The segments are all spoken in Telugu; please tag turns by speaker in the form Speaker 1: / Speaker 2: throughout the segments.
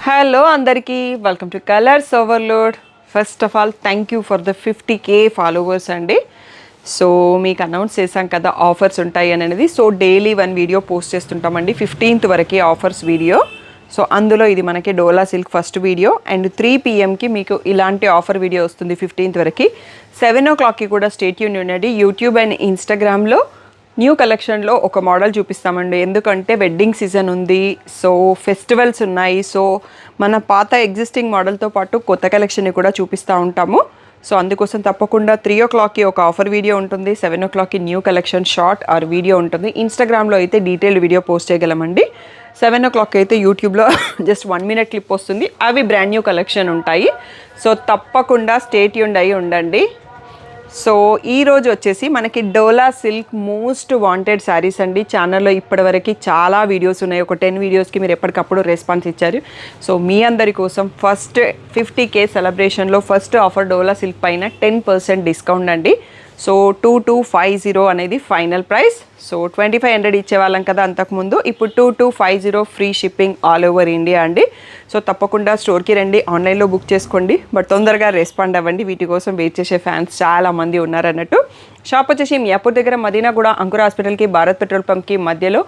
Speaker 1: హలో అందరికీ welcome to Colours Overload. First of all thank you for the 50K followers అండి. సో మీకు అనౌన్స్ చేశాం కదా ఆఫర్స్ ఉంటాయి అనేది. సో డైలీ 1 వీడియో పోస్ట్ చేస్తుంటామండి. 15th వరకే ఆఫర్స్ వీడియో. సో అందులో ఇది మనకి Dola silk first video and 3 PMకి మీకు ఇలాంటి ఆఫర్ వీడియో వస్తుంది 15th వరకు. 7 o'clockకి కూడా స్టే ట్యూన్ ఉండండి. యూట్యూబ్ అండ్ ఇన్స్టాగ్రామ్లో న్యూ కలెక్షన్లో ఒక మోడల్ చూపిస్తామండి. ఎందుకంటే వెడ్డింగ్ సీజన్ ఉంది, సో ఫెస్టివల్స్ ఉన్నాయి. సో మన పాత ఎగ్జిస్టింగ్ మోడల్తో పాటు కొత్త కలెక్షన్ని కూడా చూపిస్తూ ఉంటాము. సో అందుకోసం తప్పకుండా 3 o'clockకి ఒక ఆఫర్ వీడియో ఉంటుంది, 7 o'clockకి new collection short or video ఉంటుంది. ఇన్స్టాగ్రామ్లో అయితే డీటెయిల్డ్ వీడియో పోస్ట్ చేయగలమండి. 7 o'clock అయితే యూట్యూబ్లో జస్ట్ 1 minute క్లిప్ వస్తుంది. అవి బ్రాండ్ న్యూ కలెక్షన్ ఉంటాయి. సో తప్పకుండా స్టే ట్యూన్డ్ అయి ఉండండి. సో ఈరోజు వచ్చేసి మనకి Dola silk most wanted saris అండి. ఛానల్లో ఇప్పటివరకు చాలా వీడియోస్ ఉన్నాయి. ఒక 10 వీడియోస్కి మీరు ఎప్పటికప్పుడు రెస్పాన్స్ ఇచ్చారు. సో మీ అందరి కోసం ఫస్ట్ 50K సెలబ్రేషన్లో ఫస్ట్ ఆఫర్ డోలా సిల్క్ పైన 10% డిస్కౌంట్ అండి. సో 2250 అనేది ఫైనల్ ప్రైస్. సో 2500 ఇచ్చేవాళ్ళం కదా అంతకుముందు, ఇప్పుడు 2250 free shipping all over India అండి. సో తప్పకుండా స్టోర్కి రండి, ఆన్లైన్లో బుక్ చేసుకోండి, బట్ తొందరగా రెస్పాండ్ అవ్వండి. వీటి కోసం వెయిట్ చేసే ఫ్యాన్స్ చాలామంది ఉన్నారన్నట్టు. షాప్ వచ్చేసి మియాపూర్ దగ్గర మదీనా కూడా అంకుర హాస్పిటల్కి భారత్ పెట్రోల్ పంప్కి మధ్యలో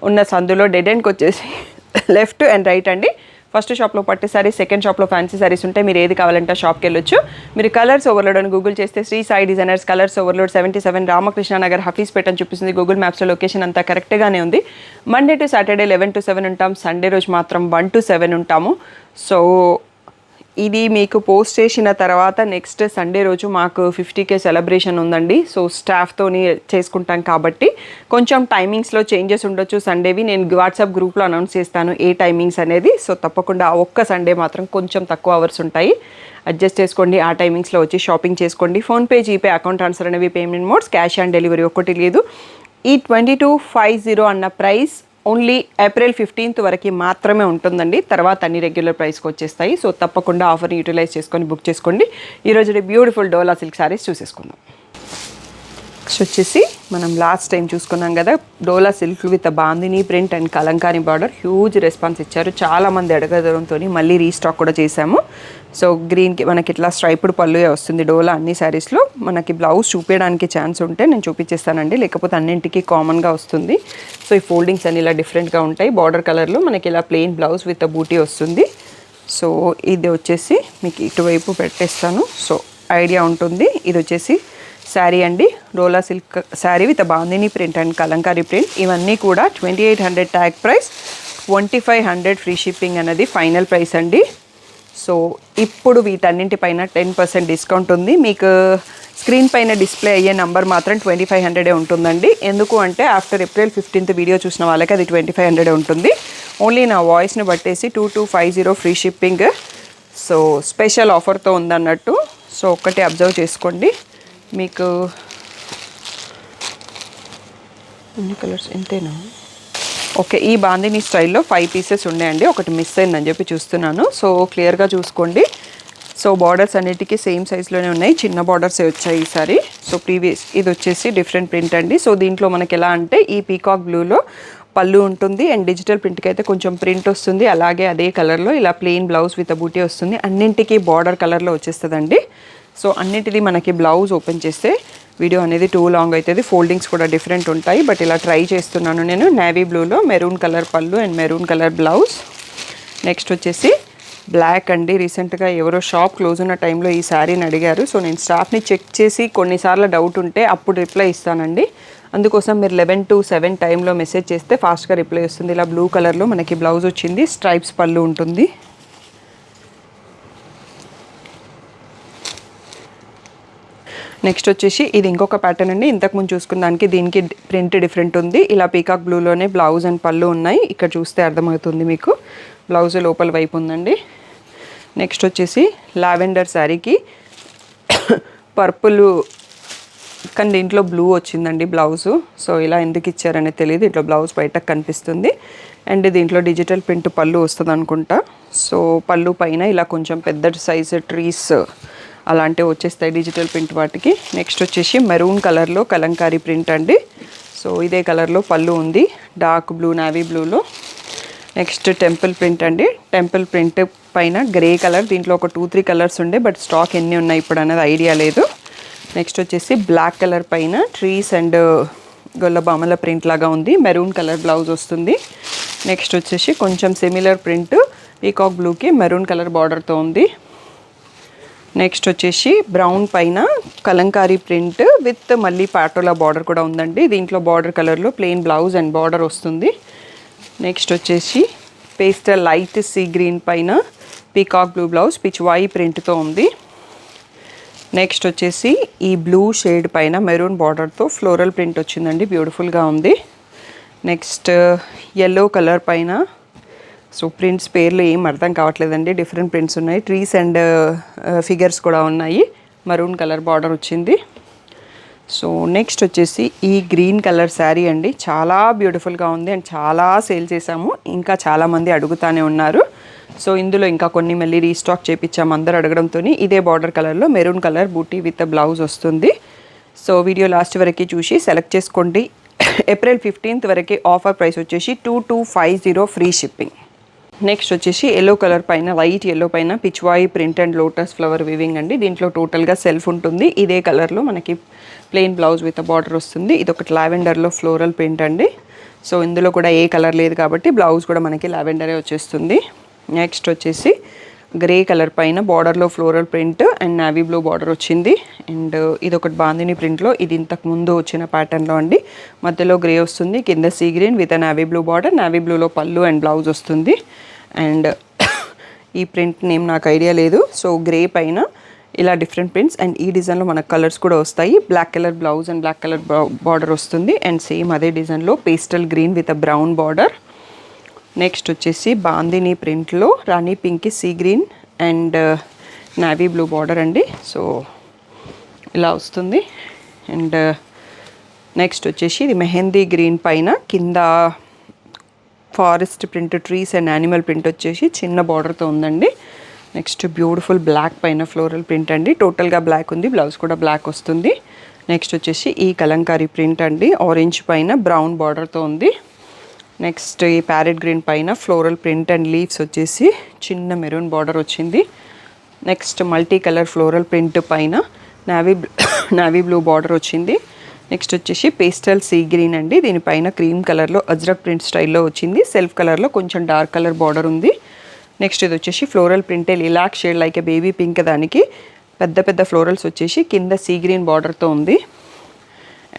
Speaker 1: ఉన్న సందులో డెడ్ ఎండ్కి వచ్చేసి లెఫ్ట్ అండ్ రైట్ అండి. ఫస్ట్ షాప్లో పట్టు సారీస్, సెకండ్ షాప్లో ఫ్యాన్సీ సారీస్ ఉంటాయి. మీరు ఏది కావాలంటే షాప్కి వెళ్ళొచ్చు. మీరు కలర్స్ ఓవర్లోడ్ అని గూగుల్ చేస్తే Shri Sai designers Colours Overload 77 Ramakrishna Nagar Hafeezpet అని చూపిస్తుంది. గూగుల్ మ్యాప్స్లో లొకేషన్ అంతా కరెక్ట్గానే ఉంది. మండే టు సాటర్డే 11 to 7 ఉంటాం. సండే రోజు మాత్రం 1 to 7 ఉంటాము. సో ఇది మీకు పోస్ట్ చేసిన తర్వాత నెక్స్ట్ సండే రోజు మాకు 50K సెలబ్రేషన్ ఉందండి. సో స్టాఫ్తోని చేసుకుంటాం కాబట్టి కొంచెం టైమింగ్స్లో చేంజెస్ ఉండొచ్చు. సండేవి నేను వాట్సాప్ గ్రూప్లో అనౌన్స్ చేస్తాను ఏ టైమింగ్స్ అనేది. సో తప్పకుండా ఒక్క సండే మాత్రం కొంచెం తక్కువ అవర్స్ ఉంటాయి, అడ్జస్ట్ చేసుకోండి. ఆ టైమింగ్స్లో వచ్చి షాపింగ్ చేసుకోండి. ఫోన్పే, జీపే, అకౌంట్ ట్రాన్స్ఫర్ అనేవి payment modes, cash on delivery ఒక్కటి లేదు. ఈ 2250 అన్న ప్రైస్ ఓన్లీ ఏప్రిల్ 15th వరకు మాత్రమే ఉంటుందండి. తర్వాత అన్ని రెగ్యులర్ ప్రైస్కి వచ్చేస్తాయి. సో తప్పకుండా ఆఫర్ని యూటిలైజ్ చేసుకొని బుక్ చేసుకోండి. ఈరోజు బ్యూటిఫుల్ డోలా సిల్క్ శారీస్ చూసేసుకుందాం. నెక్స్ట్ వచ్చేసి మనం లాస్ట్ టైం చూసుకున్నాం కదా Dola silk with bandhani print and Kalamkari border. Huge response ఇచ్చారు, చాలామంది అడగడంతో మళ్ళీ రీస్టాక్ కూడా చేశాము. సో గ్రీన్కి మనకి ఇట్లా స్ట్రైప్డ్ పళ్ళు వస్తుంది డోలా అన్ని శారీస్లో. మనకి బ్లౌజ్ చూపించడానికి ఛాన్స్ ఉంటే నేను చూపించేస్తానండి, లేకపోతే అన్నింటికి కామన్గా వస్తుంది. సో ఈ ఫోల్డింగ్స్ అన్ని ఇలా డిఫరెంట్గా ఉంటాయి. బార్డర్ కలర్లో మనకి ఇలా ప్లెయిన్ బ్లౌజ్ విత్ బూటీ వస్తుంది. సో ఇది వచ్చేసి మీకు ఇటువైపు పెట్టేస్తాను, సో ఐడియా ఉంటుంది. ఇది వచ్చేసి శారీ అండి, Dola silk sari with bandhani print and Kalamkari print. ఇవన్నీ కూడా 2800 ట్యాగ్ ప్రైస్, 2500 ఫ్రీ షిప్పింగ్ అనేది ఫైనల్ ప్రైస్ అండి. సో ఇప్పుడు వీటన్నింటిపైన 10% డిస్కౌంట్ ఉంది. మీకు స్క్రీన్ పైన డిస్ప్లే అయ్యే నెంబర్ మాత్రం 2500 ఉంటుందండి. ఎందుకు అంటే ఆఫ్టర్ ఏప్రిల్ 15th వీడియో చూసిన వాళ్ళకి అది 2500 ఉంటుంది. ఓన్లీ నా వాయిస్ని బట్టేసి 2250 ఫ్రీ షిప్పింగ్. సో స్పెషల్ ఆఫర్తో ఉందన్నట్టు. సో ఒక్కటి అబ్జర్వ్ చేసుకోండి. మీకు అన్ని కలర్స్ ఎంతేనా? ఓకే, ఈ బాందిని స్టైల్లో 5 pieces ఉన్నాయండి. ఒకటి మిస్ అయిందని చెప్పి చూస్తున్నాను. సో క్లియర్గా చూసుకోండి. సో బార్డర్స్ అన్నిటికీ సేమ్ సైజ్లోనే ఉన్నాయి, చిన్న బార్డర్సే వచ్చాయి ఈసారి. సో ప్రీవియస్ ఇది వచ్చేసి డిఫరెంట్ ప్రింట్ అండి. సో దీంట్లో మనకి ఎలా అంటే ఈ పీకాక్ బ్లూలో పళ్ళు ఉంటుంది అండ్ డిజిటల్ ప్రింట్కి అయితే కొంచెం ప్రింట్ వస్తుంది. అలాగే అదే కలర్లో ఇలా ప్లెయిన్ బ్లౌజ్ విత్ బూటీ వస్తుంది. అన్నింటికీ బార్డర్ కలర్లో వచ్చేస్తుందండి. సో అన్నిటిది మనకి బ్లౌజ్ ఓపెన్ చేస్తే వీడియో అనేది టూ లాంగ్ అవుతుంది. ఫోల్డింగ్స్ కూడా డిఫరెంట్ ఉంటాయి, బట్ ఇలా ట్రై చేస్తున్నాను నేను. నేవీ బ్లూలో మెరూన్ కలర్ పళ్ళు and maroon colour blouse. Next వచ్చేసి బ్లాక్ అండి. రీసెంట్గా ఎవరో షాప్ క్లోజ్ ఉన్న టైంలో ఈ శారీని అడిగారు. సో నేను స్టాఫ్ని చెక్ చేసి కొన్నిసార్లు డౌట్ ఉంటే అప్పుడు రిప్లై ఇస్తానండి. అందుకోసం మీరు 11 to 7 టైంలో మెసేజ్ చేస్తే ఫాస్ట్గా రిప్లై వస్తుంది. ఇలా బ్లూ కలర్లో మనకి బ్లౌజ్ వచ్చింది, స్ట్రైప్స్ పళ్ళు ఉంటుంది. నెక్స్ట్ వచ్చేసి ఇది ఇంకొక ప్యాటర్న్ అండి. ఇంతకుముందు చూసుకున్న దానికి దీనికి ప్రింట్ డిఫరెంట్ ఉంది. ఇలా పీకాక్ బ్లూలోనే బ్లౌజ్ అండ్ పళ్ళు ఉన్నాయి. ఇక్కడ చూస్తే అర్థమవుతుంది మీకు. బ్లౌజ్ లోపల వైపు ఉందండి. నెక్స్ట్ వచ్చేసి లావెండర్ శారీకి పర్పుల్ కానీ దీంట్లో బ్లూ వచ్చిందండి బ్లౌజు. సో ఇలా ఎందుకు ఇచ్చారనేది తెలియదు. ఇట్లా బ్లౌజ్ బయటకు కనిపిస్తుంది అండ్ దీంట్లో డిజిటల్ ప్రింట్ పళ్ళు వస్తుంది అనుకుంటా. సో పళ్ళు పైన ఇలా కొంచెం పెద్ద సైజు ట్రీస్ అలాంటివి వచ్చేస్తాయి డిజిటల్ ప్రింట్ వాటికి. నెక్స్ట్ వచ్చేసి మెరూన్ కలర్లో కలంకారీ ప్రింట్ అండి. సో ఇదే కలర్లో పళ్ళు ఉంది, డార్క్ బ్లూ నేవీ బ్లూలో. నెక్స్ట్ టెంపుల్ ప్రింట్ అండి. టెంపుల్ ప్రింట్ పైన గ్రే కలర్, దీంట్లో ఒక 2-3 కలర్స్ ఉండే, బట్ స్టాక్ ఎన్ని ఉన్నాయి ఇప్పుడు అనేది ఐడియా లేదు. నెక్స్ట్ వచ్చేసి బ్లాక్ కలర్ పైన ట్రీస్ అండ్ గొల్లబామల ప్రింట్ లాగా ఉంది. మెరూన్ కలర్ బ్లౌజ్ వస్తుంది. నెక్స్ట్ వచ్చేసి కొంచెం సిమిలర్ ప్రింట్ పీకాక్ బ్లూకి మెరూన్ కలర్ బార్డర్తో ఉంది. నెక్స్ట్ వచ్చేసి బ్రౌన్ పైన కలంకారీ ప్రింట్ విత్ మళ్ళీ పాటోలా బార్డర్ కూడా ఉందండి. దీంట్లో బార్డర్ కలర్లో ప్లెయిన్ బ్లౌజ్ అండ్ బార్డర్ వస్తుంది. నెక్స్ట్ వచ్చేసి పేస్టల్ లైట్ సీ గ్రీన్ పైన పీకాక్ బ్లూ బ్లౌజ్ పిచ్వాయి ప్రింట్తో ఉంది. నెక్స్ట్ వచ్చేసి ఈ బ్లూ షేడ్ పైన మెరూన్ బార్డర్తో ఫ్లోరల్ ప్రింట్ వచ్చిందండి, బ్యూటిఫుల్గా ఉంది. నెక్స్ట్ ఎల్లో కలర్ పైన, సో ప్రింట్స్ పేర్లు ఏం అర్థం కావట్లేదండి, డిఫరెంట్ ప్రింట్స్ ఉన్నాయి. ట్రీస్ అండ్ ఫిగర్స్ కూడా ఉన్నాయి. మరూన్ కలర్ బార్డర్ వచ్చింది. సో నెక్స్ట్ వచ్చేసి ఈ గ్రీన్ కలర్ శారీ అండి, చాలా బ్యూటిఫుల్గా ఉంది అండ్ చాలా సేల్ చేసాము, ఇంకా చాలామంది అడుగుతానే ఉన్నారు. సో ఇందులో ఇంకా కొన్ని మళ్ళీ రీస్టాక్ చేయించాము అందరు అడగడంతో. ఇదే బార్డర్ కలర్లో మెరూన్ కలర్ బూటీ విత్ బ్లౌజ్ వస్తుంది. సో వీడియో లాస్ట్ వరకు చూసి సెలెక్ట్ చేసుకోండి. ఏప్రిల్ 15th వరకు ఆఫర్ ప్రైస్ వచ్చేసి 2250 ఫ్రీ షిప్పింగ్. నెక్స్ట్ వచ్చేసి ఎల్లో కలర్ పైన వైట్ ఎల్లో పైన Pichwai print and lotus flower weaving అండి. దీంట్లో టోటల్గా సెల్ఫ్ ఉంటుంది. ఇదే కలర్లో మనకి ప్లెయిన్ బ్లౌజ్ విత్ బార్డర్ వస్తుంది. ఇది ఒకటి లావెండర్లో ఫ్లోరల్ ప్రింట్ అండి. సో ఇందులో కూడా ఏ కలర్ లేదు కాబట్టి బ్లౌజ్ కూడా మనకి లావెండరే వచ్చేస్తుంది. నెక్స్ట్ వచ్చేసి గ్రే కలర్ పైన బార్డర్లో floral print and navy blue border వచ్చింది. అండ్ ఇది ఒకటి బాందిని ప్రింట్లో, ఇది ఇంతకు ముందు వచ్చిన ప్యాటర్న్లో అండి. మధ్యలో గ్రే వస్తుంది, కింద sea green with navy blue border, navy బ్లూలో పళ్ళు అండ్ బ్లౌజ్ వస్తుంది. అండ్ ఈ ప్రింట్ నేమ్ నాకు ఐడియా లేదు. సో గ్రే పైన ఇలా డిఫరెంట్ ప్రింట్స్ అండ్ ఈ డిజైన్లో మనకు కలర్స్ కూడా వస్తాయి. Black colour blouse and black colour border వస్తుంది. అండ్ సేమ్ అదే డిజైన్లో pastel green with a brown border. Next వచ్చేసి బాందిని ప్రింట్లో rani pink sea green and navy blue border అండి. సో ఇలా వస్తుంది. అండ్ నెక్స్ట్ వచ్చేసి ఇది మెహందీ గ్రీన్ పైన కింద forest print trees and animal print వచ్చేసి చిన్న బార్డర్తో ఉందండి. నెక్స్ట్ బ్యూటిఫుల్ బ్లాక్ పైన ఫ్లోరల్ ప్రింట్ అండి. టోటల్గా బ్లాక్ ఉంది, బ్లౌజ్ కూడా బ్లాక్ వస్తుంది. నెక్స్ట్ వచ్చేసి ఈ కలంకారీ ప్రింట్ అండి, ఆరెంజ్ పైన బ్రౌన్ బార్డర్తో ఉంది. నెక్స్ట్ ఈ ప్యారెట్ గ్రీన్ పైన ఫ్లోరల్ ప్రింట్ అండ్ లీవ్స్ వచ్చేసి చిన్న మెరూన్ బార్డర్ వచ్చింది. Next multi colour floral print పైన నావీ బ్లూ బార్డర్ వచ్చింది. నెక్స్ట్ వచ్చేసి పేస్టల్ సీ గ్రీన్ అండి, దీనిపైన క్రీమ్ కలర్లో అజ్రక్ ప్రింట్ స్టైల్లో వచ్చింది. సెల్ఫ్ కలర్లో కొంచెం డార్క్ కలర్ బార్డర్ ఉంది. నెక్స్ట్ ఇది వచ్చేసి ఫ్లోరల్ ప్రింటే lilac shade like a baby pink, దానికి పెద్ద పెద్ద ఫ్లోరల్స్ వచ్చేసి కింద సీ గ్రీన్ బార్డర్తో ఉంది.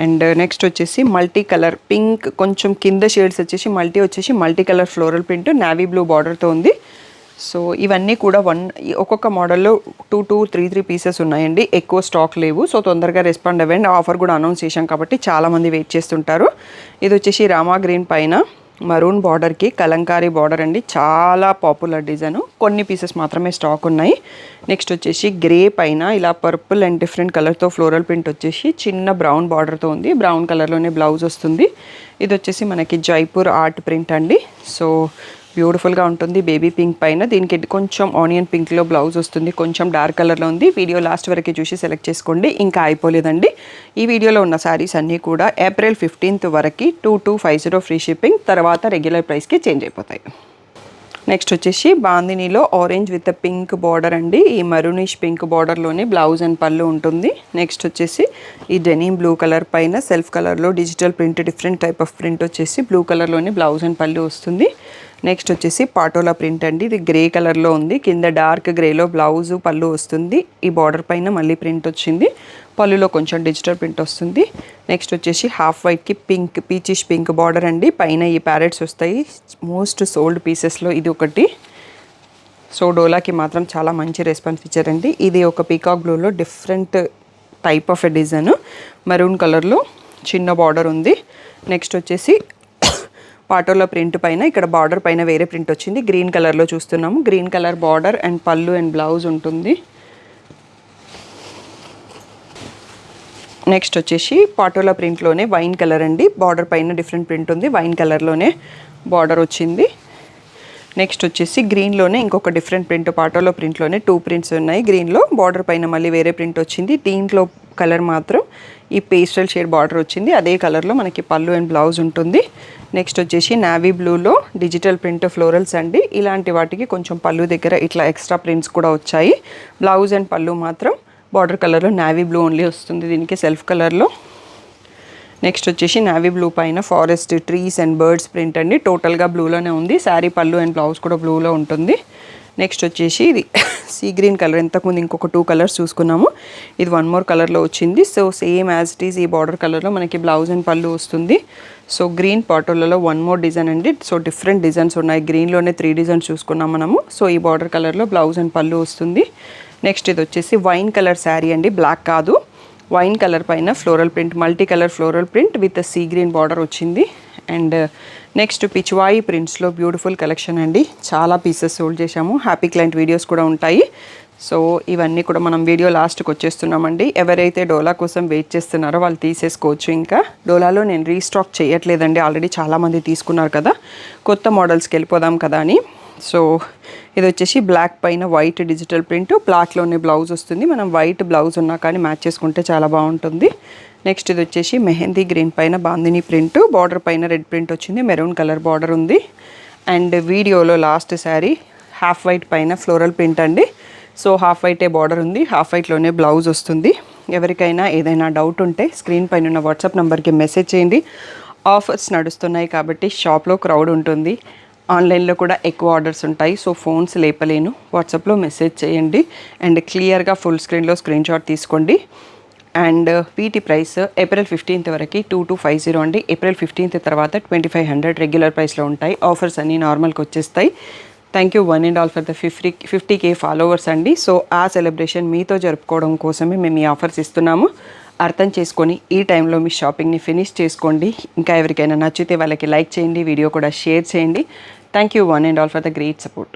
Speaker 1: అండ్ నెక్స్ట్ వచ్చేసి మల్టీ కలర్ పింక్, కొంచెం కింద షేడ్స్ వచ్చేసి multi colour floral print navy blue బార్డర్తో ఉంది. సో ఇవన్నీ కూడా ఒక్కొక్క మోడల్లో 2-3 పీసెస్ ఉన్నాయండి, ఎక్కువ స్టాక్ లేవు. సో తొందరగా రెస్పాండ్ అవ్వండి, ఆఫర్ కూడా అనౌన్స్ చేశాం కాబట్టి చాలామంది వెయిట్ చేస్తుంటారు. ఇది వచ్చేసి రామా గ్రీన్ పైన మరూన్ బార్డర్కి కలంకారీ బార్డర్ అండి, చాలా పాపులర్ డిజైన్, కొన్ని పీసెస్ మాత్రమే స్టాక్ ఉన్నాయి. నెక్స్ట్ వచ్చేసి గ్రే పైన ఇలా పర్పుల్ అండ్ డిఫరెంట్ కలర్తో ఫ్లోరల్ ప్రింట్ వచ్చేసి చిన్న బ్రౌన్ బార్డర్తో ఉంది. బ్రౌన్ కలర్లోనే బ్లౌజ్ వస్తుంది. ఇది వచ్చేసి మనకి జైపూర్ ఆర్ట్ ప్రింట్ అండి. సో బ్యూటిఫుల్గా ఉంటుంది. బేబీ పింక్ పైన దీనికి కొంచెం ఆనియన్ పింక్లో బ్లౌజ్ వస్తుంది, కొంచెం డార్క్ కలర్లో ఉంది. వీడియో లాస్ట్ వరకు చూసి సెలెక్ట్ చేసుకోండి, ఇంకా అయిపోలేదండి. ఈ వీడియోలో ఉన్న శారీస్ అన్నీ కూడా ఏప్రిల్ 15th వరకు 2250 ఫ్రీ షిప్పింగ్, తర్వాత రెగ్యులర్ ప్రైస్కి చేంజ్ అయిపోతాయి. నెక్స్ట్ వచ్చేసి బాందినీలో ఆరెంజ్ విత్ పింక్ బార్డర్ అండి, ఈ మరూనిష్ పింక్ బార్డర్లోనే బ్లౌజ్ అండ్ పళ్ళు ఉంటుంది. నెక్స్ట్ వచ్చేసి ఈ డెనిమ్ బ్లూ కలర్ పైన సెల్ఫ్ కలర్లో digital print, different type of print వచ్చేసి బ్లూ కలర్లోనే బ్లౌజ్ అండ్ పళ్ళు వస్తుంది. నెక్స్ట్ వచ్చేసి పాటోలా ప్రింట్ అండి, ఇది గ్రే కలర్లో ఉంది, కింద డార్క్ గ్రేలో బ్లౌజ్ పళ్ళు వస్తుంది. ఈ బార్డర్ పైన మళ్ళీ ప్రింట్ వచ్చింది, పళ్ళులో కొంచెం డిజిటల్ ప్రింట్ వస్తుంది. నెక్స్ట్ వచ్చేసి హాఫ్ వైట్కి పింక్, పీచిష్ పింక్ బార్డర్ అండి, పైన ఈ ప్యారెట్స్ వస్తాయి. మోస్ట్ సోల్డ్ పీసెస్లో ఇది ఒకటి. సో డోలాకి మాత్రం చాలా మంచి రెస్పాన్స్ ఇచ్చారండి. ఇది ఒక పీకాక్ బ్లూలో different type of a design, maroon కలర్లో చిన్న బార్డర్ ఉంది. నెక్స్ట్ వచ్చేసి పాటోలా ప్రింట్ పైన ఇక్కడ బార్డర్ పైన వేరే ప్రింట్ వచ్చింది, గ్రీన్ కలర్లో చూస్తున్నాము. గ్రీన్ కలర్ బార్డర్ అండ్ పళ్ళు అండ్ బ్లౌజ్ ఉంటుంది. నెక్స్ట్ వచ్చేసి పాటోలా ప్రింట్లోనే వైన్ కలర్ అండి, బార్డర్ పైన డిఫరెంట్ ప్రింట్ ఉంది, వైన్ కలర్లోనే బార్డర్ వచ్చింది. నెక్స్ట్ వచ్చేసి గ్రీన్లోనే ఇంకొక డిఫరెంట్ ప్రింట్, పాటోలా ప్రింట్లోనే 2 ప్రింట్స్ ఉన్నాయి. గ్రీన్లో బార్డర్ పైన మళ్ళీ వేరే ప్రింట్ వచ్చింది. దీంట్లో కలర్ మాత్రం ఈ పేస్టల్ షేడ్ బార్డర్ వచ్చింది. అదే కలర్లో మనకి పళ్ళు అండ్ బ్లౌజ్ ఉంటుంది. నెక్స్ట్ వచ్చేసి నావీ బ్లూలో డిజిటల్ ప్రింట్ ఫ్లోరల్స్ అండి. ఇలాంటి వాటికి కొంచెం పళ్ళు దగ్గర ఇట్లా ఎక్స్ట్రా ప్రింట్స్ కూడా వచ్చాయి. బ్లౌజ్ అండ్ పళ్ళు మాత్రం బార్డర్ కలర్లో నావీ బ్లూ ఓన్లీ వస్తుంది దీనికి సెల్ఫ్ కలర్లో. నెక్స్ట్ వచ్చేసి నావీ బ్లూ పైన forest trees and birds print అండి. టోటల్గా బ్లూలోనే ఉంది. శారీ పళ్ళు అండ్ బ్లౌజ్ కూడా బ్లూలో ఉంటుంది. నెక్స్ట్ వచ్చేసి ఇది సీ గ్రీన్ కలర్, ఇంతకుముందు ఇంకొక 2 కలర్స్ చూసుకున్నాము. ఇది 1 మోర్ కలర్లో వచ్చింది. So same as it is ఈ బార్డర్ కలర్లో మనకి బ్లౌజ్ అండ్ పళ్ళు వస్తుంది. సో గ్రీన్ పాటోలలో 1 మోర్ డిజైన్ అండి. సో డిఫరెంట్ డిజైన్స్ ఉన్నాయి. గ్రీన్లోనే 3 డిజైన్స్ చూసుకున్నాం మనము. సో ఈ బార్డర్ కలర్లో బ్లౌజ్ అండ్ పళ్ళు వస్తుంది. నెక్స్ట్ ఇది వచ్చేసి వైన్ కలర్ శారీ అండి, బ్లాక్ కాదు. వైన్ కలర్ పైన floral print, multi colour floral print with sea green border వచ్చింది. అండ్ నెక్స్ట్ పిచ్వాయి ప్రింట్స్లో బ్యూటిఫుల్ కలెక్షన్ అండి. చాలా పీసెస్ సోల్డ్ చేశాము. హ్యాపీ క్లయింట్ వీడియోస్ కూడా ఉంటాయి. సో ఇవన్నీ కూడా మనం వీడియో లాస్ట్కి వచ్చేస్తున్నామండి. ఎవరైతే డోలా కోసం వెయిట్ చేస్తున్నారో వాళ్ళు తీసేసుకోవచ్చు. ఇంకా డోలాలో నేను రీస్టాక్ చేయట్లేదండి, ఆల్రెడీ చాలామంది తీసుకున్నారు కదా, కొత్త మోడల్స్కి వెళ్ళిపోదాం కదా అని. సో ఇది వచ్చేసి బ్లాక్ పైన వైట్ డిజిటల్ ప్రింట్, బ్లాక్లోనే బ్లౌజ్ వస్తుంది. మనం వైట్ బ్లౌజ్ ఉన్నా కానీ మ్యాచ్ చేసుకుంటే చాలా బాగుంటుంది. నెక్స్ట్ ఇది వచ్చేసి మెహందీ గ్రీన్ పైన బాందిని ప్రింట్, బార్డర్ పైన రెడ్ ప్రింట్ వచ్చింది, మెరూన్ కలర్ బార్డర్ ఉంది. అండ్ వీడియోలో లాస్ట్ శారీ హాఫ్ వైట్ పైన ఫ్లోరల్ ప్రింట్ అండి. సో హాఫ్ వైటే బార్డర్ ఉంది, హాఫ్ వైట్లోనే బ్లౌజ్ వస్తుంది. ఎవరికైనా ఏదైనా డౌట్ ఉంటే స్క్రీన్ పైన ఉన్న వాట్సాప్ నెంబర్కి మెసేజ్ చేయండి. ఆఫర్స్ నడుస్తున్నాయి కాబట్టి షాప్లో క్రౌడ్ ఉంటుంది, ఆన్లైన్లో కూడా ఎక్కువ ఆర్డర్స్ ఉంటాయి. సో ఫోన్స్ లేపలేను, వాట్సాప్లో మెసేజ్ చేయండి. అండ్ క్లియర్గా ఫుల్ స్క్రీన్లో స్క్రీన్ షాట్ తీసుకోండి. అండ్ వీటి ప్రైస్ ఏప్రిల్ 15th వరకు 2250 అండి. ఏప్రిల్ 15th తర్వాత 2500 రెగ్యులర్ ప్రైస్లో ఉంటాయి. ఆఫర్స్ అన్నీ నార్మల్కి వచ్చేస్తాయి. Thank you one and all for the 50K followers అండి. సో ఆ సెలబ్రేషన్ మీతో జరుపుకోవడం కోసమే మేము ఈ ఆఫర్స్ ఇస్తున్నాము. అర్థం చేసుకొని ఈ టైంలో మీ షాపింగ్ని ఫినిష్ చేసుకోండి. ఇంకా ఎవరికైనా నచ్చితే వాళ్ళకి లైక్ చేయండి, వీడియో కూడా షేర్ చేయండి. Thank you one and all for the great support.